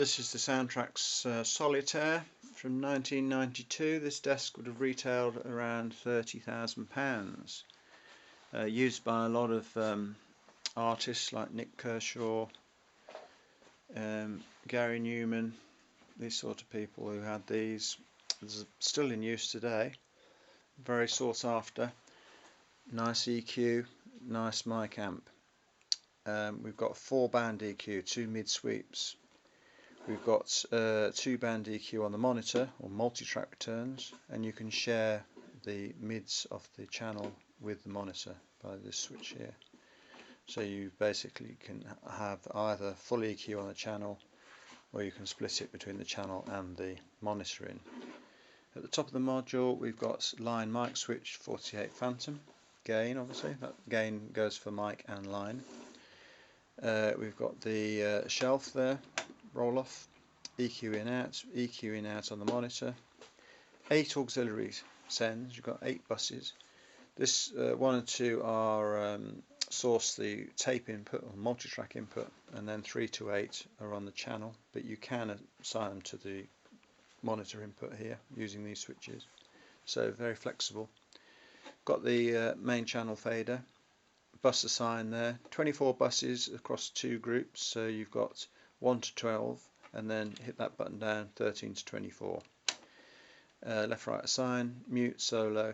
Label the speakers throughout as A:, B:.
A: This is the Soundtracs Solitaire from 1992. This desk would have retailed around £30,000. Used by a lot of artists like Nick Kershaw, Gary Newman, these sort of people who had these. It's still in use today. Very sought after. Nice EQ, nice mic amp. We've got 4-band EQ, 2 mid sweeps. We've got 2-band EQ on the monitor, or multi-track returns, and you can share the mids of the channel with the monitor by this switch here. So you basically can have either full EQ on the channel, or you can split it between the channel and the monitoring. At the top of the module we've got line mic switch 48 phantom, gain obviously, that gain goes for mic and line. We've got the shelf there, roll off, EQ in out on the monitor, 8 auxiliary sends, you've got 8 buses. This 1 and 2 are source the tape input or multi-track input, and then 3 to 8 are on the channel, but you can assign them to the monitor input here using these switches, so very flexible. Got the main channel fader, bus assign there, 24 buses across 2 groups, so you've got 1 to 12, and then hit that button down, 13 to 24. Left right assign, mute, solo.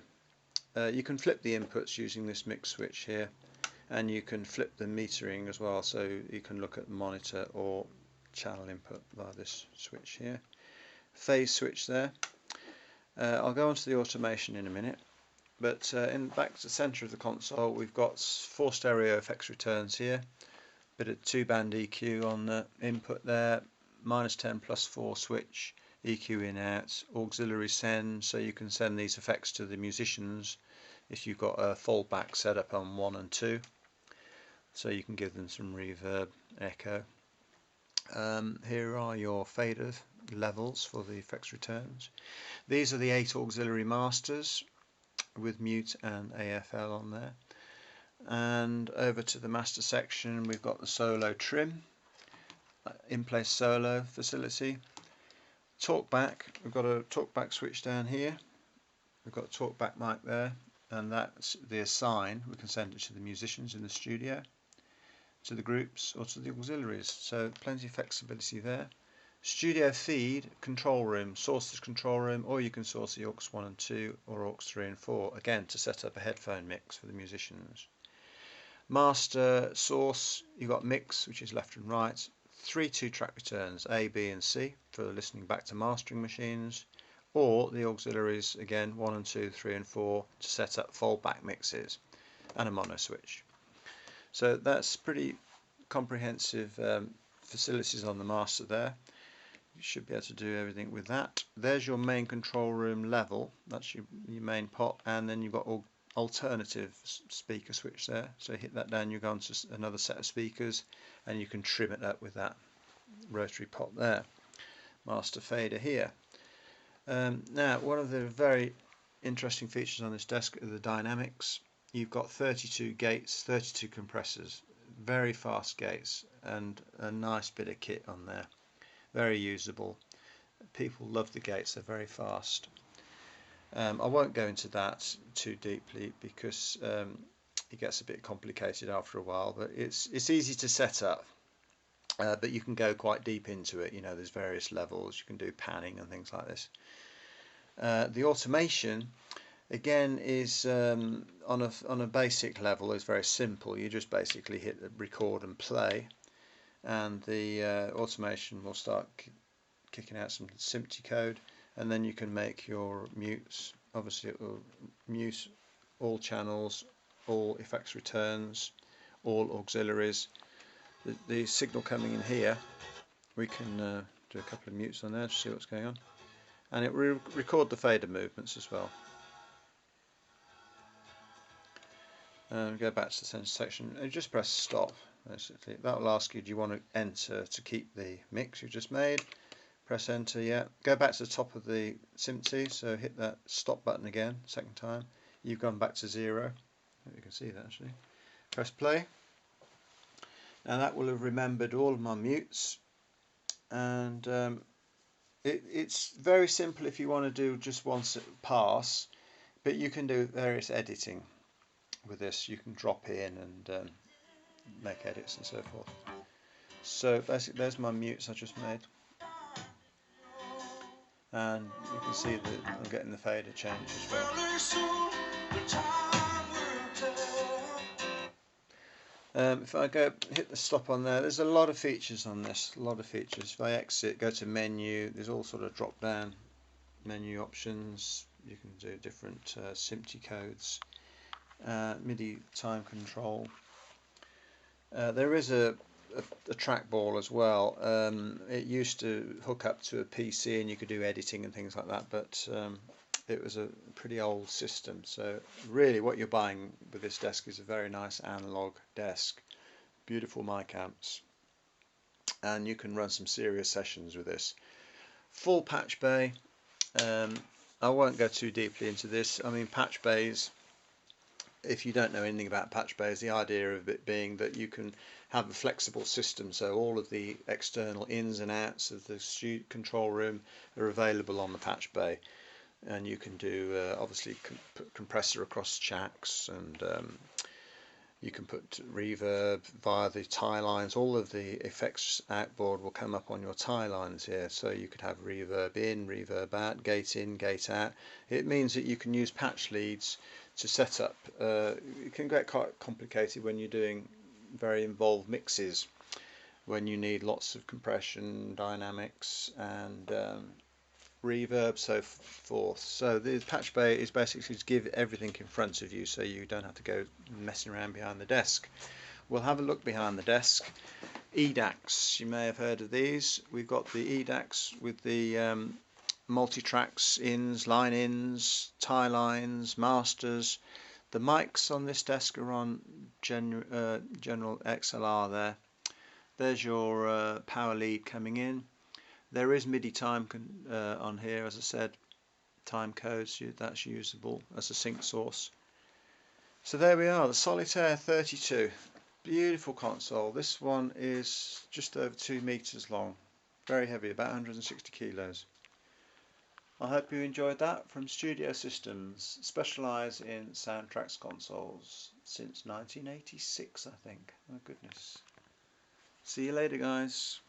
A: You can flip the inputs using this mix switch here, and you can flip the metering as well, so you can look at the monitor or channel input via this switch here. Phase switch there. I'll go on to the automation in a minute, but back to the centre of the console we've got 4 stereo effects returns here, bit of 2-band EQ on the input there, -10 +4 switch, EQ in out, auxiliary send, so you can send these effects to the musicians if you've got a fallback set up on 1 and 2, so you can give them some reverb, echo. Here are your fader levels for the effects returns. These are the 8 auxiliary masters with mute and AFL on there. And over to the master section we've got the solo trim, in-place solo facility, talkback. We've got a talkback switch down here, we've got a talkback mic there, and that's the assign. We can send it to the musicians in the studio, to the groups, or to the auxiliaries, so plenty of flexibility there. Studio feed, control room, source the control room, or you can source the aux 1 and 2 or aux 3 and 4, again to set up a headphone mix for the musicians. Master source, you've got mix, which is left and right, 3 2-track returns, A, B and C for listening back to mastering machines, or the auxiliaries again 1 and 2, 3 and 4 to set up fallback mixes, and a mono switch. So that's pretty comprehensive facilities on the master there. You should be able to do everything with that. There's your main control room level, that's your main pot, and then you've got alternative speaker switch there, so hit that down, you go on to another set of speakers, and you can trim it up with that rotary pot there. Master fader here. Now one of the very interesting features on this desk are the dynamics. You've got 32 gates, 32 compressors, very fast gates, and a nice bit of kit on there, very usable. People love the gates, they're very fast. I won't go into that too deeply because it gets a bit complicated after a while, but it's easy to set up, but you can go quite deep into it. You know, there's various levels, you can do panning and things like this. The automation again is on a basic level is very simple. You just basically hit the record and play, and the automation will start kicking out some SMPTE code, and then you can make your mutes. Obviously it will mute all channels, all effects returns, all auxiliaries. The signal coming in here, we can do a couple of mutes on there to see what's going on, and it will record the fader movements as well. Go back to the center section and just press stop. Basically that will ask you, do you want to enter to keep the mix you just made. Press enter, yeah. Go back to the top of the SMPTE, so hit that stop button again, second time. You've gone back to 0. I hope you can see that actually. Press play. Now that will have remembered all of my mutes, and it's very simple if you want to do just one pass, but you can do various editing with this. You can drop in and make edits and so forth. So basically there's my mutes I just made, and you can see that I'm getting the fader change as well. If I hit the stop on there, there's a lot of features on this, a lot of features. If I exit, go to menu, there's all sort of drop down menu options. You can do different SMPTE codes, MIDI time control. There is a trackball as well. It used to hook up to a PC and you could do editing and things like that, but it was a pretty old system. So really what you're buying with this desk is a very nice analog desk, beautiful mic amps, and you can run some serious sessions with this. Full patch bay. I won't go too deeply into this. I mean, patch bays, if you don't know anything about patch bays, the idea of it being that you can have a flexible system, so all of the external ins and outs of the control room are available on the patch bay, and you can do obviously put compressor across jacks, and you can put reverb via the tie lines. All of the effects outboard will come up on your tie lines here, so you could have reverb in, reverb out, gate in, gate out. It means that you can use patch leads to set up. It can get quite complicated when you're doing very involved mixes, when you need lots of compression, dynamics, and reverb, so forth. So the patch bay is basically to give everything in front of you, so you don't have to go messing around behind the desk. We'll have a look behind the desk. EDACs, you may have heard of these. We've got the EDACs with the multi-tracks ins, line ins, tie lines, masters. The mics on this desk are on general XLR there. There's your power lead coming in. There is MIDI time on here, as I said, time codes, that's usable as a sync source. So there we are, the Solitaire32. Beautiful console. This one is just over 2 meters long, very heavy, about 160 kilos. I hope you enjoyed that from Studio Systems, specialise in Soundtracs consoles since 1986, I think. Oh goodness. See you later, guys.